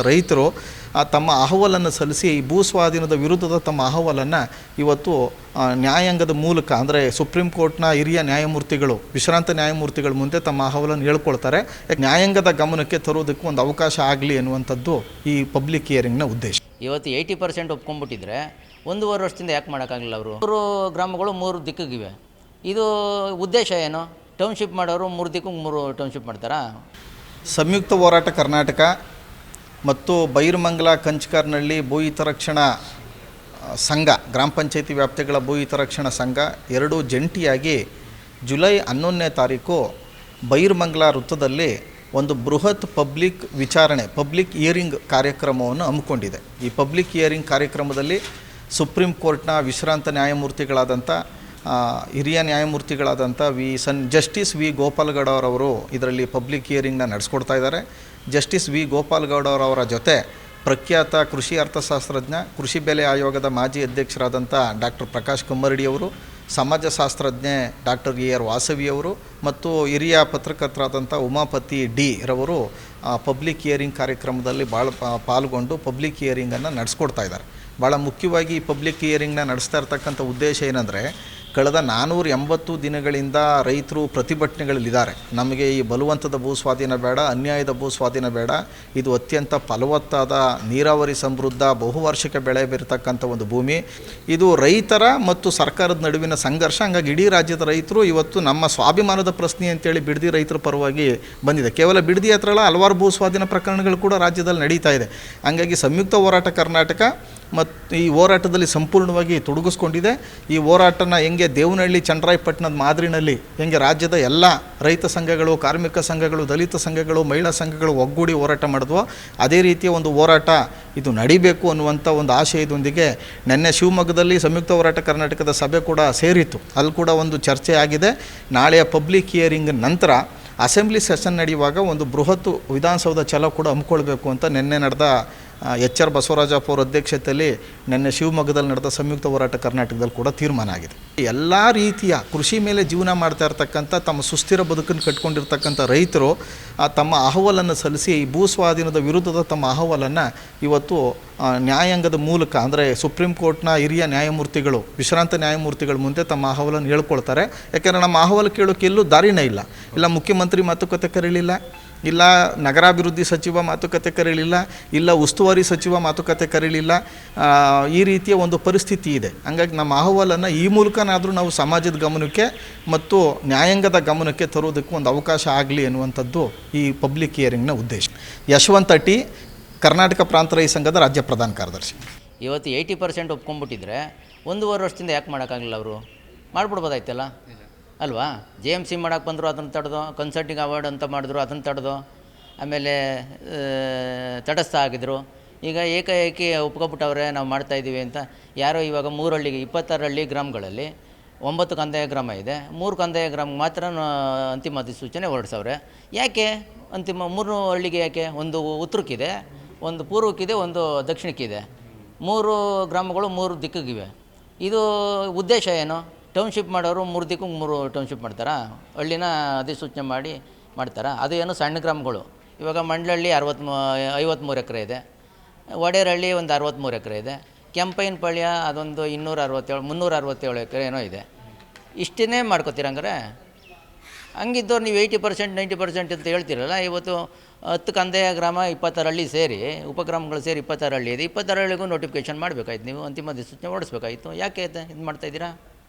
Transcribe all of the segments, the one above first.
ರೈತರು ತಮ್ಮ ಅಹವಾಲನ್ನು ಸಲ್ಲಿಸಿ ಈ ಭೂ ಸ್ವಾಧೀನದ ವಿರುದ್ಧದ ತಮ್ಮ ಅಹವಾಲನ್ನು ಇವತ್ತು ನ್ಯಾಯಾಂಗದ ಮೂಲಕ ಅಂದರೆ ಸುಪ್ರೀಂ ಕೋರ್ಟ್ನ ಹಿರಿಯ ನ್ಯಾಯಮೂರ್ತಿಗಳು, ವಿಶ್ರಾಂತ ನ್ಯಾಯಮೂರ್ತಿಗಳ ಮುಂದೆ ತಮ್ಮ ಅಹವಾಲನ್ನು ಹೇಳ್ಕೊಳ್ತಾರೆ. ನ್ಯಾಯಾಂಗದ ಗಮನಕ್ಕೆ ತರೋದಕ್ಕೆ ಒಂದು ಅವಕಾಶ ಆಗಲಿ ಅನ್ನುವಂಥದ್ದು ಈ ಪಬ್ಲಿಕ್ ಹಿಯರಿಂಗ್ನ ಉದ್ದೇಶ. ಇವತ್ತು 80% ಒಪ್ಕೊಂಡ್ಬಿಟ್ಟಿದ್ರೆ 1.5 ವರ್ಷದಿಂದ ಯಾಕೆ ಮಾಡೋಕ್ಕಾಗಲಿಲ್ಲ? ಅವರು 3 ಗ್ರಾಮಗಳು 3 ದಿಕ್ಕಿಗಿವೆ. ಇದು ಉದ್ದೇಶ ಏನು? ಟೌನ್ಶಿಪ್ ಮಾಡೋರು 3 ದಿಕ್ಕಿಗೆ 3 ಟೌನ್ಶಿಪ್ ಮಾಡ್ತಾರಾ? ಸಂಯುಕ್ತ ಹೋರಾಟ ಕರ್ನಾಟಕ ಮತ್ತು ಬೈರಮಂಗಲ ಕಂಚಕರ್ನಹಳ್ಳಿ ಭೂ ಹಿತರಕ್ಷಣಾ ಸಂಘ, ಗ್ರಾಮ ಪಂಚಾಯತಿ ವ್ಯಾಪ್ತಿಗಳ ಭೂ ಹಿತರಕ್ಷಣಾ ಸಂಘ ಎರಡೂ ಜಂಟಿಯಾಗಿ ಜುಲೈ 11ನೇ ತಾರೀಕು ಬೈರಮಂಗಲ ವೃತ್ತದಲ್ಲಿ ಒಂದು ಬೃಹತ್ ಪಬ್ಲಿಕ್ ಹಿಯರಿಂಗ್ ಕಾರ್ಯಕ್ರಮವನ್ನು ಹಮ್ಮಿಕೊಂಡಿದೆ. ಈ ಪಬ್ಲಿಕ್ ಹಿಯರಿಂಗ್ ಕಾರ್ಯಕ್ರಮದಲ್ಲಿ ಸುಪ್ರೀಂ ಕೋರ್ಟ್ನ ವಿಶ್ರಾಂತ ನ್ಯಾಯಮೂರ್ತಿಗಳಾದಂಥ ಹಿರಿಯ ನ್ಯಾಯಮೂರ್ತಿಗಳಾದಂಥ ಜಸ್ಟಿಸ್ ವಿ ಗೋಪಾಲಗೌಡರವರು ಇದರಲ್ಲಿ ಪಬ್ಲಿಕ್ ಹಿಯರಿಂಗ್ನ ನಡೆಸ್ಕೊಡ್ತಾ ಇದ್ದಾರೆ. ಜಸ್ಟಿಸ್ ವಿ ಗೋಪಾಲಗೌಡರವರ ಜೊತೆ ಪ್ರಖ್ಯಾತ ಕೃಷಿ ಅರ್ಥಶಾಸ್ತ್ರಜ್ಞ, ಕೃಷಿ ಬೆಲೆ ಆಯೋಗದ ಮಾಜಿ ಅಧ್ಯಕ್ಷರಾದಂಥ ಡಾಕ್ಟರ್ ಪ್ರಕಾಶ್ ಕಮ್ಮರಡಿಯವರು, ಸಮಾಜಶಾಸ್ತ್ರಜ್ಞೆ ಡಾಕ್ಟರ್ ಎ ಆರ್ ವಾಸವಿಯವರು ಮತ್ತು ಹಿರಿಯ ಪತ್ರಕರ್ತರಾದಂಥ ಉಮಾಪತಿ ಡಿ ರವರು ಪಬ್ಲಿಕ್ ಹಿಯರಿಂಗ್ ಕಾರ್ಯಕ್ರಮದಲ್ಲಿ ಪಾಲ್ಗೊಂಡು ಪಬ್ಲಿಕ್ ಹಿಯರಿಂಗನ್ನು ನಡೆಸ್ಕೊಡ್ತಾ ಇದ್ದಾರೆ. ಭಾಳ ಮುಖ್ಯವಾಗಿ ಈ ಪಬ್ಲಿಕ್ ಹಿಯರಿಂಗ್ನ ನಡೆಸ್ತಾ ಇರ್ತಕ್ಕಂಥ ಉದ್ದೇಶ ಏನಂದರೆ, ಕಳೆದ 480 ದಿನಗಳಿಂದ ರೈತರು ಪ್ರತಿಭಟನೆಗಳಲ್ಲಿದ್ದಾರೆ. ನಮಗೆ ಈ ಬಲವಂತದ ಭೂ ಸ್ವಾಧೀನ ಬೇಡ, ಅನ್ಯಾಯದ ಭೂ ಸ್ವಾಧೀನ ಬೇಡ, ಇದು ಅತ್ಯಂತ ಫಲವತ್ತಾದ ನೀರಾವರಿ ಸಮೃದ್ಧ ಬಹುವಾರ್ಷಿಕ ಬೆಳೆ ಬೀರತಕ್ಕಂಥ ಒಂದು ಭೂಮಿ, ಇದು ರೈತರ ಮತ್ತು ಸರ್ಕಾರದ ನಡುವಿನ ಸಂಘರ್ಷ. ಹಂಗಾಗಿ ಇಡೀ ರಾಜ್ಯದ ರೈತರು ಇವತ್ತು ನಮ್ಮ ಸ್ವಾಭಿಮಾನದ ಪ್ರಶ್ನೆ ಅಂತೇಳಿ ಬಿಡದಿ ರೈತರ ಪರವಾಗಿ ಬಂದಿದೆ. ಕೇವಲ ಬಿಡದಿ ಹತ್ರ ಅಲ್ಲ, ಹಲವಾರು ಭೂ ಸ್ವಾಧೀನ ಪ್ರಕರಣಗಳು ಕೂಡ ರಾಜ್ಯದಲ್ಲಿ ನಡೀತಾ ಇದೆ. ಹಂಗಾಗಿ ಸಂಯುಕ್ತ ಹೋರಾಟ ಕರ್ನಾಟಕ ಮತ್ತು ಈ ಹೋರಾಟದಲ್ಲಿ ಸಂಪೂರ್ಣವಾಗಿ ತೊಡಗಿಸ್ಕೊಂಡಿದೆ. ಈ ಹೋರಾಟನ ಹೆಂಗೆ ದೇವನಹಳ್ಳಿ ಚನ್ನರಾಯಪಟ್ಟಣದ ಮಾದರಿನಲ್ಲಿ ಹೆಂಗೆ ರಾಜ್ಯದ ಎಲ್ಲ ರೈತ ಸಂಘಗಳು, ಕಾರ್ಮಿಕ ಸಂಘಗಳು, ದಲಿತ ಸಂಘಗಳು, ಮಹಿಳಾ ಸಂಘಗಳು ಒಗ್ಗೂಡಿ ಹೋರಾಟ ಮಾಡಿದ್ವೋ ಅದೇ ರೀತಿಯ ಒಂದು ಹೋರಾಟ ಇದು ನಡಿಬೇಕು ಅನ್ನುವಂಥ ಒಂದು ಆಶಯದೊಂದಿಗೆ ನಿನ್ನೆ ಶಿವಮೊಗ್ಗದಲ್ಲಿ ಸಂಯುಕ್ತ ಹೋರಾಟ ಕರ್ನಾಟಕದ ಸಭೆ ಕೂಡ ಸೇರಿತ್ತು. ಅಲ್ಲಿ ಕೂಡ ಒಂದು ಚರ್ಚೆ ಆಗಿದೆ. ನಾಳೆಯ ಪಬ್ಲಿಕ್ ಹಿಯರಿಂಗ್ ನಂತರ ಅಸೆಂಬ್ಲಿ ಸೆಷನ್ ನಡೆಯುವಾಗ ಒಂದು ಬೃಹತ್ ವಿಧಾನಸೌಧ ಚಲೋ ಕೂಡ ಹಮ್ಮಿಕೊಳ್ಬೇಕು ಅಂತ ನಿನ್ನೆ ನಡೆದ ಎಚ್ ಆರ್ ಬಸವರಾಜಪ್ಪ ಅವರ ಅಧ್ಯಕ್ಷತೆಯಲ್ಲಿ ನಿನ್ನೆ ಶಿವಮೊಗ್ಗದಲ್ಲಿ ನಡೆದ ಸಂಯುಕ್ತ ಹೋರಾಟ ಕರ್ನಾಟಕದಲ್ಲಿ ಕೂಡ ತೀರ್ಮಾನ ಆಗಿದೆ. ಎಲ್ಲ ರೀತಿಯ ಕೃಷಿ ಮೇಲೆ ಜೀವನ ಮಾಡ್ತಾ ಇರ್ತಕ್ಕಂಥ, ತಮ್ಮ ಸುಸ್ಥಿರ ಬದುಕನ್ನು ಕಟ್ಕೊಂಡಿರ್ತಕ್ಕಂಥ ರೈತರು ತಮ್ಮ ಅಹವಾಲನ್ನು ಸಲ್ಲಿಸಿ ಈ ಭೂ ಸ್ವಾಧೀನದ ವಿರುದ್ಧದ ತಮ್ಮ ಅಹವಾಲನ್ನು ಇವತ್ತು ನ್ಯಾಯಾಂಗದ ಮೂಲಕ ಅಂದರೆ ಸುಪ್ರೀಂ ಕೋರ್ಟ್ನ ಹಿರಿಯ ನ್ಯಾಯಮೂರ್ತಿಗಳು, ವಿಶ್ರಾಂತ ನ್ಯಾಯಮೂರ್ತಿಗಳ ಮುಂದೆ ತಮ್ಮ ಅಹವಾಲನ್ನು ಹೇಳ್ಕೊಳ್ತಾರೆ. ಯಾಕೆಂದರೆ ನಮ್ಮ ಅಹವಾಲು ಕೇಳೋಕ್ಕೆ ಎಲ್ಲೂ ದಾರಿನೇ ಇಲ್ಲ ಮುಖ್ಯಮಂತ್ರಿ ಮಾತುಕತೆ ಕರೀಲಿಲ್ಲ, ಇಲ್ಲ ನಗರಾಭಿವೃದ್ಧಿ ಸಚಿವ ಮಾತುಕತೆ ಕರೀಲಿಲ್ಲ, ಇಲ್ಲ ಉಸ್ತುವಾರಿ ಸಚಿವ ಮಾತುಕತೆ ಕರೀಲಿಲ್ಲ. ಈ ರೀತಿಯ ಒಂದು ಪರಿಸ್ಥಿತಿ ಇದೆ. ಹಂಗಾಗಿ ನಮ್ಮ ಅಹವಾಲನ್ನು ಈ ಮೂಲಕನಾದರೂ ನಾವು ಸಮಾಜದ ಗಮನಕ್ಕೆ ಮತ್ತು ನ್ಯಾಯಾಂಗದ ಗಮನಕ್ಕೆ ತರೋದಕ್ಕೆ ಒಂದು ಅವಕಾಶ ಆಗಲಿ ಅನ್ನುವಂಥದ್ದು ಈ ಪಬ್ಲಿಕ್ ಹಿಯರಿಂಗ್ನ ಉದ್ದೇಶ. ಯಶವಂತ ಟಿ, ಕರ್ನಾಟಕ ಪ್ರಾಂತ ರೈತ ಸಂಘದ ರಾಜ್ಯ ಪ್ರಧಾನ ಕಾರ್ಯದರ್ಶಿ. ಇವತ್ತು 80% ಒಪ್ಕೊಂಡ್ಬಿಟ್ಟಿದ್ರೆ 1.5 ವರ್ಷದಿಂದ ಯಾಕೆ ಮಾಡೋಕ್ಕಾಗಲಿಲ್ಲ? ಅವರು ಮಾಡಿಬಿಡ್ಬೋದಾಯ್ತಲ್ಲ ಅಲ್ವಾ? JMC ಮಾಡೋಕ್ಕೆ ಬಂದರು, ಅದನ್ನು ತಡೆದು, ಕನ್ಸಲ್ಟಿಂಗ್ ಅವಾರ್ಡ್ ಅಂತ ಮಾಡಿದ್ರು, ಅದನ್ನು ತಡೆದು, ಆಮೇಲೆ ತಟಸ್ಥ ಆಗಿದ್ರು. ಈಗ ಏಕಾಏಕಿ ಒಪ್ಕೊಬಿಟ್ಟವ್ರೆ ನಾವು ಮಾಡ್ತಾಯಿದ್ದೀವಿ ಅಂತ. ಯಾರೋ ಇವಾಗ 3 ಹಳ್ಳಿಗೆ 26 ಹಳ್ಳಿ ಗ್ರಾಮಗಳಲ್ಲಿ 9 ಕಂದಾಯ ಗ್ರಾಮ ಇದೆ, 3 ಕಂದಾಯ ಗ್ರಾಮಕ್ಕೆ ಮಾತ್ರ ಅಂತಿಮ ಅಧಿಸೂಚನೆ ಹೊರಡಿಸವ್ರೆ. ಯಾಕೆ ಅಂತಿಮ 3 ಹಳ್ಳಿಗೆ ಯಾಕೆ? ಒಂದು ಉತ್ತರಕ್ಕಿದೆ, ಒಂದು ಪೂರ್ವಕ್ಕಿದೆ, ಒಂದು ದಕ್ಷಿಣಕ್ಕಿದೆ. 3 ಗ್ರಾಮಗಳು 3 ದಿಕ್ಕಿಗಿವೆ. ಇದು ಉದ್ದೇಶ ಏನು? ಟೌನ್ಶಿಪ್ ಮಾಡೋರು 3 ದಿಕ್ಕಿಗೆ 3 ಟೌನ್ಶಿಪ್ ಮಾಡ್ತಾರಾ? ಹಳ್ಳಿನ ಅಧಿಸೂಚನೆ ಮಾಡ್ತಾರಾ? ಅದು ಏನು ಸಣ್ಣ ಗ್ರಾಮಗಳು. ಇವಾಗ ಮಂಡ್ಲಹಳ್ಳಿ 53 ಎಕರೆ ಇದೆ, ವಡೇರಹಳ್ಳಿ ಒಂದು 63 ಎಕರೆ ಇದೆ, ಕೆಂಪಯ್ಯನಪಾಳ್ಯ ಅದೊಂದು 367 ಎಕರೆ ಏನೋ ಇದೆ. ಇಷ್ಟನ್ನೇ ಮಾಡ್ಕೋತೀರಂಗಾರೆ? ಹಂಗಿದ್ದವ್ರು ನೀವು 80% 90% ಅಂತ ಹೇಳ್ತೀರಲ್ಲ. ಇವತ್ತು 10 ಕಂದಾಯ ಗ್ರಾಮ 26 ಹಳ್ಳಿ ಸೇರಿ, ಉಪಗ್ರಾಮಗಳು ಸೇರಿ 26 ಹಳ್ಳಿ ಇದೆ. 26 ಹಳ್ಳಿಗೂ ನೋಟಿಫಿಕೇಷನ್ ಮಾಡಬೇಕಾಯ್ತು, ನೀವು ಅಂತಿಮ ಅಧಿಸೂಚನೆ ಹೊರಡಿಸ್ಬೇಕಾಯಿತು. ಯಾಕೆ ಇದು ಮಾಡ್ತಾಯಿದ್ದೀರಾ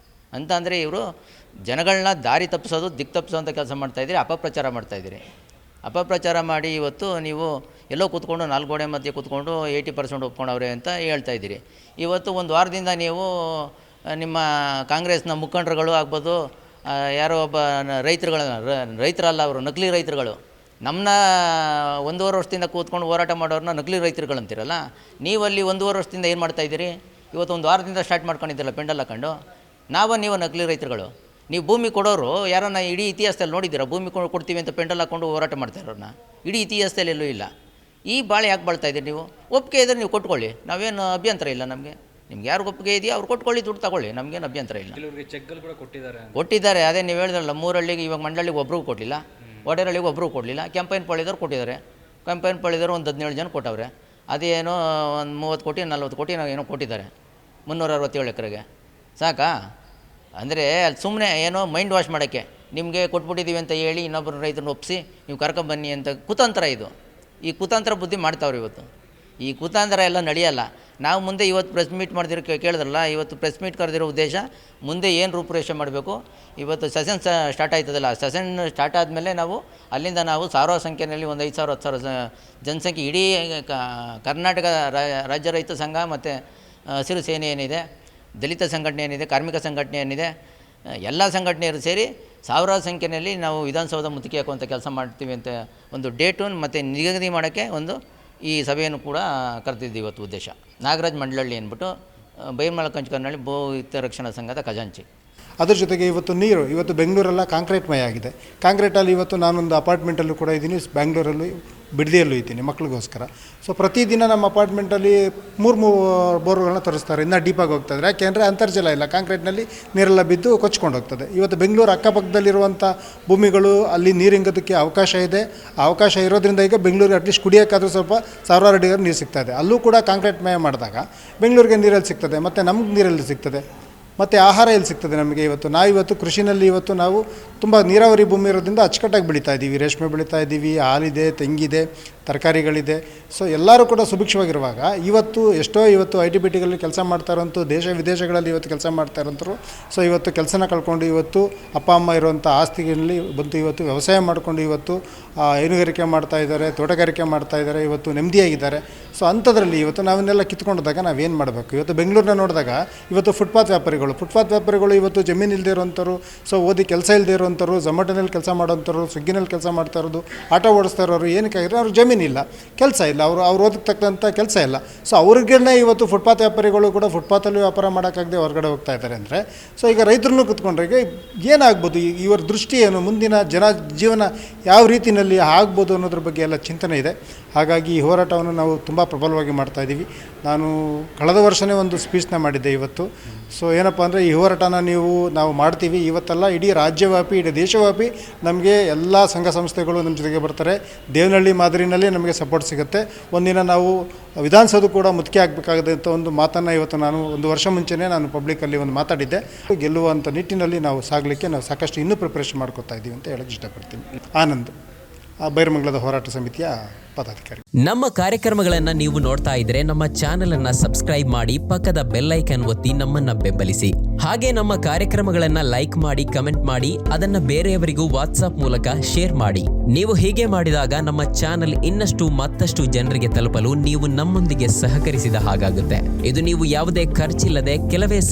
ಅಂತ ಅಂದರೆ ಇವರು ಜನಗಳನ್ನ ದಾರಿ ತಪ್ಪಿಸೋದು, ದಿಕ್ಕು ತಪ್ಪಿಸೋಂಥ ಕೆಲಸ ಮಾಡ್ತಾಯಿದ್ದೀರಿ, ಅಪಪ್ರಚಾರ ಮಾಡಿ ಇವತ್ತು ನೀವು ಎಲ್ಲೋ ಕೂತ್ಕೊಂಡು 4 ಗೋಡೆ ಮಧ್ಯೆ ಕೂತ್ಕೊಂಡು 80% ಒಪ್ಕೊಂಡವ್ರೆ ಅಂತ ಹೇಳ್ತಾಯಿದ್ದೀರಿ. ಇವತ್ತು ಒಂದು ವಾರದಿಂದ ನೀವು ನಿಮ್ಮ ಕಾಂಗ್ರೆಸ್ನ ಮುಖಂಡರುಗಳು ಆಗ್ಬೋದು, ಯಾರೋ ಒಬ್ಬ ರೈತರಲ್ಲ, ಅವರು ನಕಲಿ ರೈತರುಗಳು, ನಮ್ಮನ್ನ 1.5 ವರ್ಷದಿಂದ ಕೂತ್ಕೊಂಡು ಹೋರಾಟ ಮಾಡೋರನ್ನ ನಕಲಿ ರೈತರುಗಳು ಅಂತೀರಲ್ಲ. ನೀವಲ್ಲಿ 1.5 ವರ್ಷದಿಂದ ಏನು ಮಾಡ್ತಾಯಿದ್ದೀರಿ? ಇವತ್ತು ಒಂದು ವಾರದಿಂದ ಸ್ಟಾರ್ಟ್ ಮಾಡ್ಕೊಂಡಿದ್ದೀರಲ್ಲ ಪೆಂಡಲ್ ಹಾಕೊಂಡು. ನೀವು ನಕಲಿ ರೈತರುಗಳು. ನೀವು ಭೂಮಿ ಕೊಡೋರು ಯಾರನ್ನ ಇಡೀ ಇತಿಹಾಸದಲ್ಲಿ ನೋಡಿದ್ದೀರಾ? ಭೂಮಿ ಕೊಡ್ತೀವಿ ಅಂತ ಪೆಂಡಲ್ ಹಾಕ್ಕೊಂಡು ಹೋರಾಟ ಮಾಡ್ತಾಯಿರೋರನ್ನ ಇಡೀ ಇತಿಹಾಸದಲ್ಲಿ ಎಲ್ಲೂ ಇಲ್ಲ. ಈ ಬಾಳೆ ಯಾಕೆ ಬಾಳ್ತಾಯಿದ್ದೀರಿ ನೀವು? ಒಪ್ಪಿಗೆ ಇದ್ದರೆ ನೀವು ಕೊಟ್ಕೊಳ್ಳಿ, ನಾವೇನು ಅಭ್ಯಂತರ ಇಲ್ಲ ನಮಗೆ. ನಿಮ್ಗೆ ಯಾರು ಒಪ್ಪಿಗೆ ಇದೆಯೋ ಅವ್ರು ಕೊಟ್ಕೊಳ್ಳಿ, ದುಡ್ಡು ತಗೊಳ್ಳಿ, ನಮಗೇನು ಅಭ್ಯಂತರ ಇಲ್ಲ. ಚೆಕ್ಗಳು ಕೂಡ ಕೊಟ್ಟಿದ್ದಾರೆ. ಅದೇ ನೀವು ಹೇಳಿದ್ರಲ್ಲ, 3 ಹಳ್ಳಿಗೆ ಇವಾಗ ಮಂಡಳಿಗೆ ಒಬ್ರಿಗೂ ಕೊಡಲಿಲ್ಲ, ವಡೇರಹಳ್ಳಿಗೆ ಒಬ್ರಿಗೂ ಕೊಡಲಿಲ್ಲ, ಕೆಂಪಯ್ಯನಪಾಳ್ಯದವ್ರು ಕೊಟ್ಟಿದ್ದಾರೆ. ಕೆಂಪಯ್ಯನಪಾಳ್ಯದವ್ರು ಒಂದು 17 ಜನ ಕೊಟ್ಟವ್ರೆ. ಅದೇನೋ ಒಂದು 30 ಕೋಟಿ 40 ಕೋಟಿ ಏನೋ ಕೊಟ್ಟಿದ್ದಾರೆ 367 ಎಕರೆಗೆ. ಸಾಕಾ? ಅಂದರೆ ಅಲ್ಲಿ ಸುಮ್ಮನೆ ಏನೋ ಮೈಂಡ್ ವಾಶ್ ಮಾಡೋಕ್ಕೆ ನಿಮಗೆ ಕೊಟ್ಬಿಟ್ಟಿದ್ದೀವಿ ಅಂತ ಹೇಳಿ ಇನ್ನೊಬ್ಬರು ರೈತರನ್ನ ಒಪ್ಪಿಸಿ ನೀವು ಕರ್ಕೊಂಬನ್ನಿ ಅಂತ ಕುತಂತ್ರ ಇದು. ಈ ಕುತಂತ್ರ ಬುದ್ಧಿ ಮಾಡ್ತಾವ್ರಿ ಇವತ್ತು. ಈ ಕುತಂತ್ರ ಎಲ್ಲ ನಡೆಯಲ್ಲ. ನಾವು ಮುಂದೆ ಇವತ್ತು ಪ್ರೆಸ್ ಮೀಟ್ ಮಾಡ್ದಿರೋ ಕೇಳಿದ್ರಲ್ಲ, ಇವತ್ತು ಪ್ರೆಸ್ ಮೀಟ್ ಕರೆದಿರೋ ಉದ್ದೇಶ ಮುಂದೆ ಏನು ರೂಪುರೇಷೆ ಮಾಡಬೇಕು. ಇವತ್ತು ಸೆಷನ್ ಸ್ಟಾರ್ಟ್ ಆಯ್ತದಲ್ಲ, ಸೆಷನ್ ಸ್ಟಾರ್ಟ್ ಆದಮೇಲೆ ನಾವು ಅಲ್ಲಿಂದ ನಾವು ಸಾವಿರಾರು ಸಂಖ್ಯೆಯಲ್ಲಿ ಒಂದು 5,000 10,000 ಜನಸಂಖ್ಯೆ ಇಡೀ ಕರ್ನಾಟಕ ರಾಜ್ಯ ರೈತ ಸಂಘ ಮತ್ತು ಹಸಿರು ಸೇನೆ ಏನಿದೆ, ದಲಿತ ಸಂಘಟನೆ ಏನಿದೆ, ಕಾರ್ಮಿಕ ಸಂಘಟನೆ ಏನಿದೆ, ಎಲ್ಲ ಸಂಘಟನೆಯರು ಸೇರಿ ಸಾವಿರಾರು ಸಂಖ್ಯೆಯಲ್ಲಿ ನಾವು ವಿಧಾನಸೌಧ ಮುತ್ತಿಗೆ ಹಾಕುವಂಥ ಕೆಲಸ ಮಾಡ್ತೀವಿ ಅಂತ ಒಂದು ಡೇಟು ಮತ್ತು ನಿಗದಿ ಮಾಡೋಕ್ಕೆ ಒಂದು ಈ ಸಭೆಯನ್ನು ಕೂಡ ಕರೆದಿದ್ದು ಇವತ್ತು ಉದ್ದೇಶ. ನಾಗರಾಜ್ ಮಂಡಲಳ್ಳಿ ಅಂದ್ಬಿಟ್ಟು ಬೈರ್ಮಂಗಲ ಕಂಚುಕರ್ನಹಳ್ಳಿ ಭೂ ಹಿತರಕ್ಷಣಾ ಸಂಘದ ಖಜಾಂಚಿ. ಅದ್ರ ಜೊತೆಗೆ ಇವತ್ತು ನೀರು, ಇವತ್ತು ಬೆಂಗಳೂರೆಲ್ಲ ಕಾಂಕ್ರೀಟ್ಮಯ ಆಗಿದೆ. ಕಾಂಕ್ರೀಟಲ್ಲಿ ಇವತ್ತು ನಾನೊಂದು ಅಪಾರ್ಟ್ಮೆಂಟಲ್ಲೂ ಕೂಡ ಇದ್ದೀನಿ, ಬೆಂಗಳೂರಲ್ಲಿ ಬಿಡದಿಯಲ್ಲೂ ಇದ್ದೀನಿ ಮಕ್ಳಿಗೋಸ್ಕರ. ಸೊ ಪ್ರತಿದಿನ ನಮ್ಮ ಅಪಾರ್ಟ್ಮೆಂಟಲ್ಲಿ 3 ಬೋರ್ಗಳನ್ನ ತರಿಸ್ತಾರೆ, ಇನ್ನೂ ಡೀಪಾಗಿ ಹೋಗ್ತಾಯಿದ್ರೆ. ಯಾಕೆಂದರೆ ಅಂತರ್ಜಲ ಇಲ್ಲ, ಕಾಂಕ್ರೀಟ್ನಲ್ಲಿ ನೀರೆಲ್ಲ ಬಿದ್ದು ಕೊಚ್ಕೊಂಡು ಹೋಗ್ತದೆ. ಇವತ್ತು ಬೆಂಗಳೂರು ಅಕ್ಕಪಕ್ಕದಲ್ಲಿರುವಂಥ ಭೂಮಿಗಳು ಅಲ್ಲಿ ನೀರು ಇಂಗೋದಕ್ಕೆ ಅವಕಾಶ ಇದೆ. ಆ ಅವಕಾಶ ಇರೋದ್ರಿಂದ ಈಗ ಬೆಂಗಳೂರಿಗೆ ಅಟ್ಲೀಸ್ಟ್ ಕುಡಿಯೋಕ್ಕಾದರೂ ಸ್ವಲ್ಪ ಸಾವಿರಾರು ಅಡಿಗೆ ನೀರು ಸಿಗ್ತಾಯಿದೆ. ಅಲ್ಲೂ ಕೂಡ ಕಾಂಕ್ರೀಟ್ಮಯ ಮಾಡಿದಾಗ ಬೆಂಗಳೂರಿಗೆ ನೀರಲ್ಲಿ ಸಿಗ್ತದೆ, ಮತ್ತು ನಮ್ಗೆ ನೀರಲ್ಲಿ ಸಿಗ್ತದೆ, ಮತ್ತು ಆಹಾರ ಎಲ್ಲಿ ಸಿಗ್ತದೆ ನಮಗೆ. ನಾವಿವತ್ತು ಕೃಷಿನಲ್ಲಿ ನಾವು ತುಂಬ ನೀರಾವರಿ ಭೂಮಿ ಇರೋದ್ರಿಂದ ಅಚ್ಚುಕಟ್ಟಾಗಿ ಬೆಳೀತಾ ಇದ್ದೀವಿ. ರೇಷ್ಮೆ ಬೆಳೀತಾ ಇದ್ದೀವಿ, ಹಾಲಿದೆ, ತೆಂಗಿದೆ, ತರಕಾರಿಗಳಿದೆ. ಸೊ ಎಲ್ಲರೂ ಕೂಡ ಸುಭಿಕ್ಷವಾಗಿರುವಾಗ ಇವತ್ತು ಐ ಟಿ ಬಿ ಟಿಗಳಲ್ಲಿ ಕೆಲಸ ಮಾಡ್ತಾ ಇರೋಂಥ ದೇಶ ವಿದೇಶಗಳಲ್ಲಿ ಇವತ್ತು ಕೆಲಸ ಮಾಡ್ತಾ ಇರೋಂಥರು ಸೊ ಇವತ್ತು ಕೆಲಸನ ಕಳ್ಕೊಂಡು ಇವತ್ತು ಅಪ್ಪ ಅಮ್ಮ ಇರುವಂಥ ಆಸ್ತಿಗಳಲ್ಲಿ ಬಂತು ಇವತ್ತು ವ್ಯವಸಾಯ ಮಾಡಿಕೊಂಡು ಇವತ್ತು ಹೈನುಗಾರಿಕೆ ಮಾಡ್ತಾಯಿದ್ದಾರೆ, ತೋಟಗಾರಿಕೆ ಮಾಡ್ತಾಯಿದ್ದಾರೆ, ಇವತ್ತು ನೆಮ್ಮದಿಯಾಗಿದ್ದಾರೆ. ಸೊ ಅಂಥದ್ರಲ್ಲಿ ಇವತ್ತು ನಾವನ್ನೆಲ್ಲ ಕಿತ್ಕೊಂಡಾಗ ನಾವೇನು ಮಾಡಬೇಕು? ಇವತ್ತು ಬೆಂಗಳೂರನ್ನ ನೋಡಿದಾಗ ಇವತ್ತು ಫುಟ್ಪಾತ್ ವ್ಯಾಪಾರಿಗಳು ಇವತ್ತು ಜಮೀನು ಇಲ್ಲದೆ ಇರೋಂಥವ್ರು, ಸೊ ಓದಿ ಕೆಲಸ ಇಲ್ಲದೆ ಇರೋಂಥವ್ರು, ಝೊಮ್ಯಾಟೋನಲ್ಲಿ ಕೆಲಸ ಮಾಡೋಂಥವ್ರು, ಸ್ವಿಗ್ಗಿನಲ್ಲಿ ಕೆಲಸ ಮಾಡ್ತಾ ಇರೋದು, ಆಟೋ ಓಡಿಸ್ತಾ ಇರೋರು, ಏನಕ್ಕಾಗಿದ್ರೆ ಅವ್ರ ಜಮೀನಿಲ್ಲ, ಕೆಲಸ ಇಲ್ಲ, ಅವ್ರು ಓದಕ್ಕೆ ತಕ್ಕಂಥ ಕೆಲಸ ಇಲ್ಲ. ಸೊ ಅವ್ರಿಗೇನೆ ಇವತ್ತು ಫುಟ್ಪಾತ್ ವ್ಯಾಪಾರಿಗಳು ಕೂಡ ಫುಟ್ಪಾತಲ್ಲಿ ವ್ಯಾಪಾರ ಮಾಡೋಕ್ಕಾಗದೆ ಹೊರಗಡೆ ಹೋಗ್ತಾ ಇದ್ದಾರೆ ಅಂದರೆ ಸೊ ಈಗ ರೈತರನ್ನು ಕೂತ್ಕೊಂಡ್ರೆ ಈಗ ಏನಾಗ್ಬೋದು, ಇವರ ದೃಷ್ಟಿ ಏನು, ಮುಂದಿನ ಜೀವನ ಯಾವ ರೀತಿಯಲ್ಲಿ ಆಗ್ಬೋದು ಅನ್ನೋದ್ರ ಬಗ್ಗೆ ಎಲ್ಲ ಚಿಂತನೆ ಇದೆ. ಹಾಗಾಗಿ ಈ ಹೋರಾಟವನ್ನು ನಾವು ತುಂಬ ಪ್ರಬಲವಾಗಿ ಮಾಡ್ತಾಯಿದ್ದೀವಿ. ನಾನು ಕಳೆದ ವರ್ಷವೇ ಒಂದು ಸ್ಪೀಚ್ನ ಮಾಡಿದ್ದೆ ಇವತ್ತು. ಸೊ ಏನಪ್ಪ ಅಂದರೆ ಈ ಹೋರಾಟನ ನಾವು ಮಾಡ್ತೀವಿ. ಇವತ್ತೆಲ್ಲ ಇಡೀ ರಾಜ್ಯವ್ಯಾಪಿ, ಇಡೀ ದೇಶವ್ಯಾಪಿ ನಮಗೆ ಎಲ್ಲ ಸಂಘ ಸಂಸ್ಥೆಗಳು ನಮ್ಮ ಜೊತೆಗೆ ಬರ್ತಾರೆ. ದೇವನಹಳ್ಳಿ ಮಾದರಿನಲ್ಲಿ ನಮಗೆ ಸಪೋರ್ಟ್ ಸಿಗುತ್ತೆ. ಒಂದಿನ ನಾವು ವಿಧಾನಸೌಧ ಕೂಡ ಮುತ್ತಿಗೆ ಆಗಬೇಕಾಗಿದೆ ಅಂತ ಒಂದು ಮಾತನ್ನು ಇವತ್ತು ನಾನು 1 ವರ್ಷ ಮುಂಚೆನೇ ನಾನು ಪಬ್ಲಿಕಲ್ಲಿ ಒಂದು ಮಾತಾಡಿದ್ದೆ. ಗೆಲ್ಲುವಂಥ ನಿಟ್ಟಿನಲ್ಲಿ ನಾವು ಸಾಗಲಿಕ್ಕೆ ನಾವು ಸಾಕಷ್ಟು ಇನ್ನೂ ಪ್ರಿಪ್ರೇಷನ್ ಮಾಡ್ಕೊತಾ ಇದ್ದೀವಿ ಅಂತ ಹೇಳಕ್ಕೆ ಇಷ್ಟಪಡ್ತೀನಿ. ಆನಂದ್, ಬೈರಮಂಗಲದ ಹೋರಾಟ ಸಮಿತಿಯ ಪದಾಧಿಕಾರಿ. ನಮ್ಮ ಕಾರ್ಯಕ್ರಮಗಳನ್ನು ನೀವು ನೋಡ್ತಾ ಇದ್ರೆ ನಮ್ಮ ಚಾನೆಲ್ ಅನ್ನ ಸಬ್ಸ್ಕ್ರೈಬ್ ಮಾಡಿ, ಪಕ್ಕದ ಬೆಲ್ ಐಕಾನ್ ಒತ್ತಿ ನಮ್ಮನ್ನ ಬೆಂಬಲಿಸಿ. ಹಾಗೆ ನಮ್ಮ ಕಾರ್ಯಕ್ರಮಗಳನ್ನ ಲೈಕ್ ಮಾಡಿ, ಕಮೆಂಟ್ ಮಾಡಿ, ಅದನ್ನ ಬೇರೆಯವರಿಗೂ ವಾಟ್ಸ್ಆಪ್ ಮೂಲಕ ಶೇರ್ ಮಾಡಿ. ನೀವು ಹೀಗೆ ಮಾಡಿದಾಗ ನಮ್ಮ ಚಾನೆಲ್ ಇನ್ನಷ್ಟು ಮತ್ತಷ್ಟು ಜನರಿಗೆ ತಲುಪಲು ನೀವು ನಮ್ಮೊಂದಿಗೆ ಸಹಕರಿಸಿದ ಹಾಗಾಗುತ್ತೆ. ಇದು ನೀವು ಯಾವುದೇ ಖರ್ಚಿಲ್ಲದೆ ಕೆಲವೇ